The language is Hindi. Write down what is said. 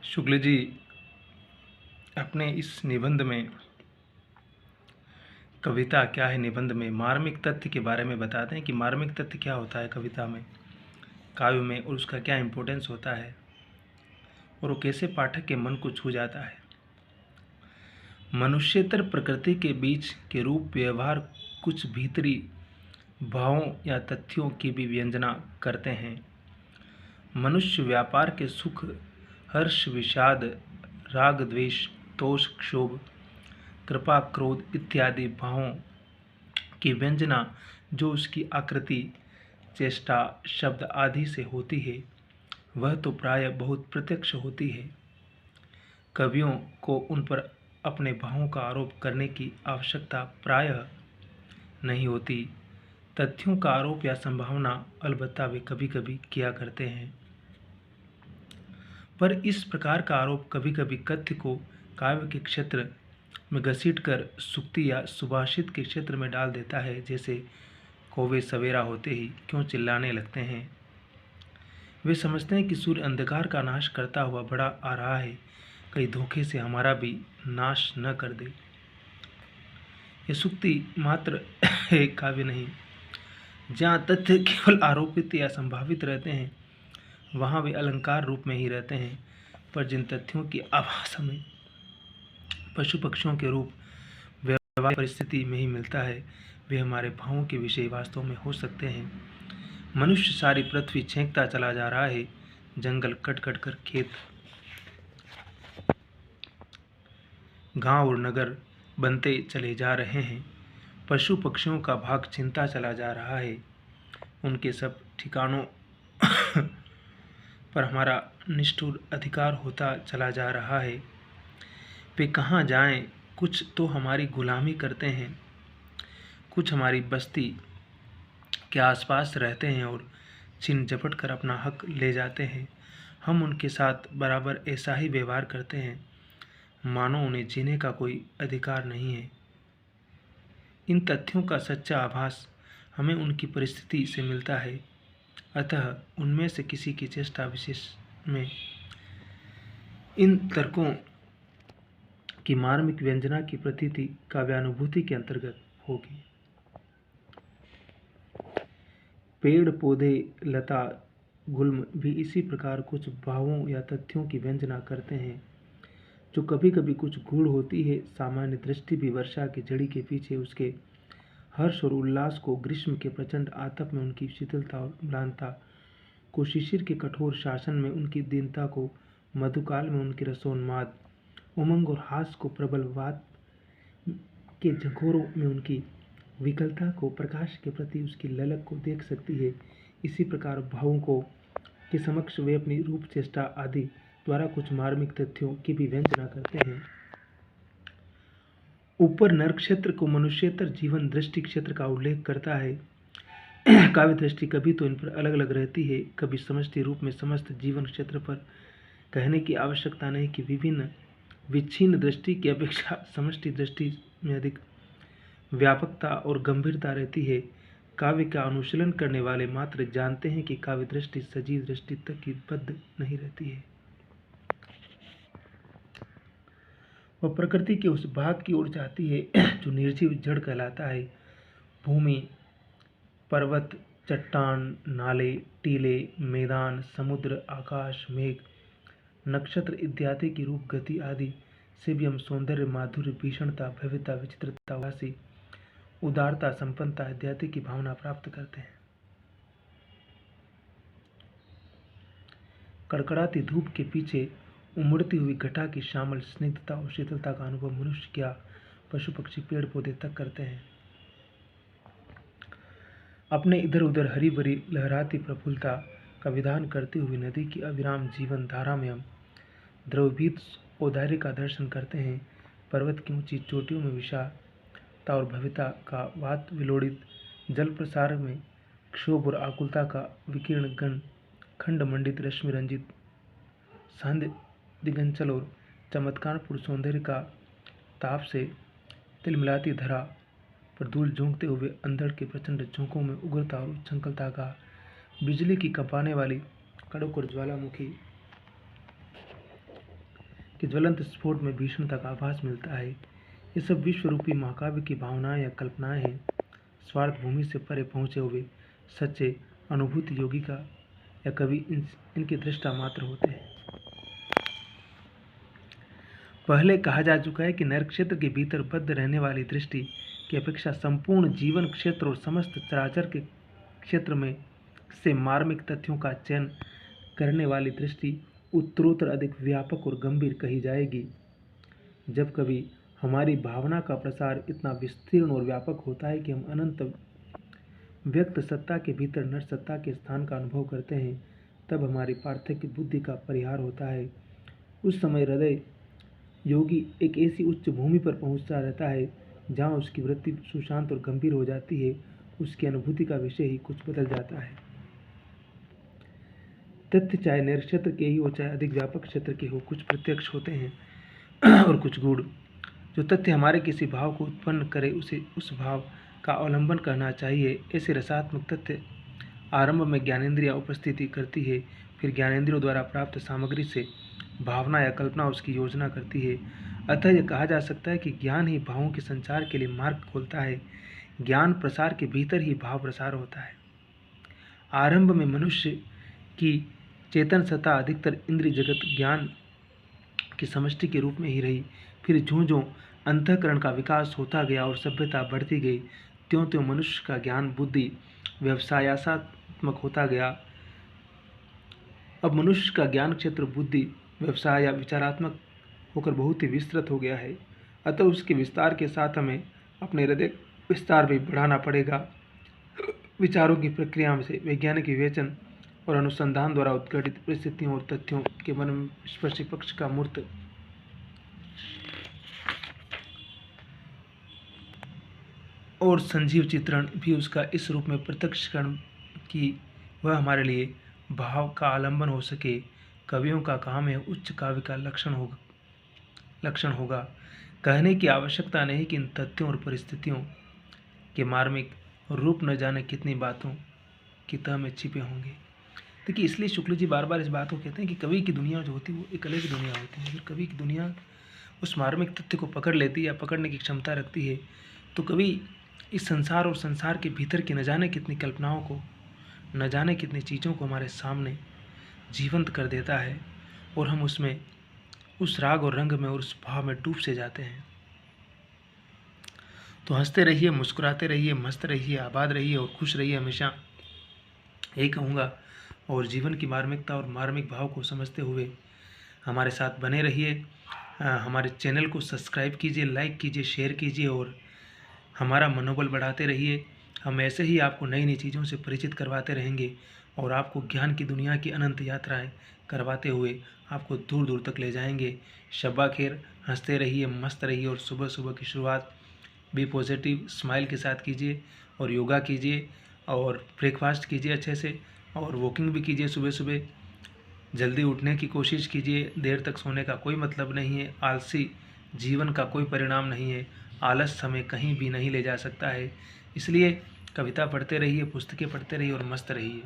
शुक्ल जी अपने इस निबंध में कविता क्या है निबंध में मार्मिक तथ्य के बारे में बताते हैं कि मार्मिक तथ्य क्या होता है कविता में, काव्य में, और उसका क्या इम्पोर्टेंस होता है और वो कैसे पाठक के मन को छू जाता है। मनुष्यतर प्रकृति के बीच के रूप व्यवहार कुछ भीतरी भावों या तथ्यों की भी व्यंजना करते हैं। मनुष्य व्यापार के सुख, हर्ष, विषाद, राग, द्वेष, तोष, क्षोभ, कृपा, क्रोध इत्यादि भावों की व्यंजना जो उसकी आकृति, चेष्टा, शब्द आदि से होती है, वह तो प्राय बहुत प्रत्यक्ष होती है। कवियों को उन पर अपने भावों का आरोप करने की आवश्यकता प्रायः नहीं होती। तथ्यों का आरोप या संभावना अलबत्ता वे कभी कभी किया करते हैं, पर इस प्रकार का आरोप कभी कभी कथ्य को काव्य के क्षेत्र में घसीटकर सूक्ति या सुभाषित के क्षेत्र में डाल देता है। जैसे कौवे सवेरा होते ही क्यों चिल्लाने लगते हैं। वे समझते हैं कि सूर्य अंधकार का नाश करता हुआ बड़ा आ रहा है, कहीं धोखे से हमारा भी नाश न कर दे। ये सूक्ति मात्र एक काव्य नहीं। जहाँ तथ्य केवल आरोपित या संभावित रहते हैं वहाँ वे अलंकार रूप में ही रहते हैं, पर जिन तथ्यों की आभास हमें पशु पक्षियों के रूप व्यवहार परिस्थिति में ही मिलता है, वे हमारे भावों के विषय वास्तव में हो सकते हैं। मनुष्य सारी पृथ्वी छेंकता चला जा रहा है, जंगल कट कट कर खेत, गांव और नगर बनते चले जा रहे हैं। पशु पक्षियों का भाग छिनता चला जा रहा है, उनके सब ठिकानों पर हमारा निष्ठुर अधिकार होता चला जा रहा है। वे कहाँ जाएं, कुछ तो हमारी गुलामी करते हैं, कुछ हमारी बस्ती के आसपास रहते हैं और छीन झपट कर अपना हक ले जाते हैं। हम उनके साथ बराबर ऐसा ही व्यवहार करते हैं मानो उन्हें जीने का कोई अधिकार नहीं है। इन तथ्यों का सच्चा आभास हमें उनकी परिस्थिति से मिलता है, अतः उनमें से किसी की चेष्टा विशेष में इन तर्कों की मार्मिक व्यंजना की प्रतीति काव्यानुभूति के अंतर्गत होगी। पेड़ पौधे, लता, गुल्म भी इसी प्रकार कुछ भावों या तथ्यों की व्यंजना करते हैं जो कभी कभी कुछ गूढ़ होती है। सामान्य दृष्टि भी वर्षा की झड़ी के पीछे उसके हर्ष और उल्लास को, ग्रीष्म के प्रचंड आतप में उनकी शीतलता और म्लानता को, शिशिर के कठोर शासन में उनकी दीनता को, मधुकाल में उनके रसोन्माद, उमंग और हास को, प्रबल वात के झंकोरों में उनकी विकलता को, प्रकाश के प्रति उसकी ललक को देख सकती है। इसी प्रकार भावों को के समक्ष वे अपनी रूप, चेष्टा आदि द्वारा कुछ मार्मिक तथ्यों की भी व्यंजना करते हैं। ऊपर नर क्षेत्र को मनुष्यतर जीवन दृष्टि क्षेत्र का उल्लेख करता है। काव्य दृष्टि कभी तो इन पर अलग अलग रहती है, कभी समष्टि रूप में समस्त जीवन क्षेत्र पर। कहने की आवश्यकता नहीं कि विभिन्न विच्छिन्न दृष्टि की अपेक्षा समष्टि दृष्टि में अधिक व्यापकता और गंभीरता रहती है। काव्य का अनुशीलन करने वाले मात्र जानते हैं कि काव्य दृष्टि सजीव दृष्टि तक की बद्ध नहीं रहती है, वह प्रकृति के उस भाग की ओर जाती है जो निर्जीव जड़ कहलाता है। भूमि, पर्वत, चट्टान, नाले, टीले, मैदान, समुद्र, आकाश, मेघ, नक्षत्र इत्यादि की रूप, गति आदि से भी हम सौंदर्य, माधुर्य, भीषणता, भव्यता, विचित्रता, उदासी, उदारता, संपन्नता इत्यादि की भावना प्राप्त करते हैं। कड़कड़ाती धूप के पीछे उमड़ती हुई घटा की श्यामल स्निग्धता और शीतलता का अनुभव मनुष्य क्या, पशु पक्षी, पेड़ पौधे तक करते हैं। अपने इधर उधर हरी भरी लहराती प्रफुल्लता का विधान करती हुई नदी की अविराम जीवन धारा में हम द्रवभीत औदार्य का दर्शन करते हैं। पर्वत की ऊंची चोटियों में विशालता और भव्यता का वात विलोड़ित जल प्रसार में क्षोभ और आकुलता का विकीर्ण गण, खंड मंडित रश्मि रंजित सांध्य दिगंचल और चमत्कारपूर्ण सौंदर्य का ताप से तिलमिलाती धरा पर धूल झोंकते हुए अंधड़ के प्रचंड झोंकों में उग्रता और उच्छृंखलता का, बिजली की कंपाने वाली कड़क और ज्वालामुखी के ज्वलंत स्फोट में भीषणता का आभास मिलता है। ये सब विश्वरूपी महाकाव्य की भावनाएं या कल्पनाएं हैं, स्वार्थ भूमि से परे पहुंचे हुए सच्चे अनुभूति योगी का या कवि इनके दृष्टा मात्र होते हैं। पहले कहा जा चुका है कि नर क्षेत्र के भीतर बद्ध रहने वाली दृष्टि की अपेक्षा संपूर्ण जीवन क्षेत्र और समस्त चराचर के क्षेत्र में से मार्मिक तथ्यों का चयन करने वाली दृष्टि उत्तरोत्तर अधिक व्यापक और गंभीर कही जाएगी। जब कभी हमारी भावना का प्रसार इतना विस्तीर्ण और व्यापक होता है कि हम अनंत व्यक्त सत्ता के भीतर नर सत्ता के स्थान का अनुभव करते हैं, तब हमारी पार्थक्य बुद्धि का परिहार होता है। उस समय हृदय योगी एक ऐसी उच्च भूमि पर पहुंचता रहता है जहां उसकी वृत्ति सुशांत और गंभीर हो जाती है। उसकी अनुभूति का विषय ही कुछ बदल जाता है। तथ्य चाहे नर क्षेत्र के ही हो चाहे अधिक व्यापक क्षेत्र के हो, कुछ प्रत्यक्ष होते हैं और कुछ गूढ़। जो तथ्य हमारे किसी भाव को उत्पन्न करे उसे उस भाव का अवलंबन करना चाहिए। ऐसे रसात्मक तथ्य आरंभ में ज्ञानेंद्रिया उपस्थिति करती है, फिर ज्ञानेंद्रियों द्वारा प्राप्त सामग्री से भावना या कल्पना उसकी योजना करती है। अतः यह कहा जा सकता है कि ज्ञान ही भावों के संचार के लिए मार्ग खोलता है। ज्ञान प्रसार के भीतर ही भाव प्रसार होता है। आरंभ में मनुष्य की चेतन सत्ता अधिकतर इंद्रिय जगत ज्ञान की समष्टि के रूप में ही रही। फिर ज्यों-ज्यों अंतःकरण का विकास होता गया और सभ्यता बढ़ती गई, त्यों-त्यों मनुष्य का ज्ञान बुद्धि व्यवसायात्मक होता गया। अब मनुष्य का ज्ञान क्षेत्र बुद्धि व्यवसाय या विचारात्मक होकर बहुत ही विस्तृत हो गया है। अतः उसके विस्तार के साथ हमें अपने हृदय विस्तार भी बढ़ाना पड़ेगा। विचारों की प्रक्रिया से वैज्ञानिक विवेचन और अनुसंधान द्वारा उत्घटित परिस्थितियों और तथ्यों के मन स्पर्शी पक्ष का मूर्त और संजीव चित्रण भी उसका इस रूप में प्रत्यक्षकरण कि वह हमारे लिए भाव का आलंबन हो सके। कवियों का काम है उच्च काव्य का लक्षण होगा। कहने की आवश्यकता नहीं कि इन तथ्यों और परिस्थितियों के मार्मिक रूप न जाने कितनी बातों की तह में छिपे होंगे। देखिए, इसलिए शुक्ल जी बार बार इस बात को कहते हैं कि कवि की दुनिया जो होती है वो एक अलग दुनिया होती है। अगर कवि की दुनिया उस मार्मिक तथ्य को पकड़ लेती है या पकड़ने की क्षमता रखती है, तो कवि इस संसार और संसार के भीतर की न जाने कितनी कल्पनाओं को, न जाने कितनी चीज़ों को हमारे सामने जीवंत कर देता है और हम उसमें उस राग और रंग में और उस भाव में डूब से जाते हैं। तो हंसते रहिए, मुस्कुराते रहिए, मस्त रहिए, आबाद रहिए और खुश रहिए हमेशा, यही कहूँगा। और जीवन की मार्मिकता और मार्मिक भाव को समझते हुए हमारे साथ बने रहिए। हमारे चैनल को सब्सक्राइब कीजिए, लाइक कीजिए, शेयर कीजिए और हमारा मनोबल बढ़ाते रहिए। हम ऐसे ही आपको नई नई चीज़ों से परिचित करवाते रहेंगे और आपको ज्ञान की दुनिया की अनंत यात्राएं करवाते हुए आपको दूर दूर तक ले जाएंगे। शब्बा खैर, हंसते रहिए, मस्त रहिए और सुबह सुबह की शुरुआत भी पॉजिटिव स्माइल के साथ कीजिए और योगा कीजिए और ब्रेकफास्ट कीजिए अच्छे से और वॉकिंग भी कीजिए सुबह सुबह। जल्दी उठने की कोशिश कीजिए, देर तक सोने का कोई मतलब नहीं है। आलसी जीवन का कोई परिणाम नहीं है। आलस हमें कहीं भी नहीं ले जा सकता है। इसलिए कविता पढ़ते रहिए, पुस्तकें पढ़ते रहिए और मस्त रहिए।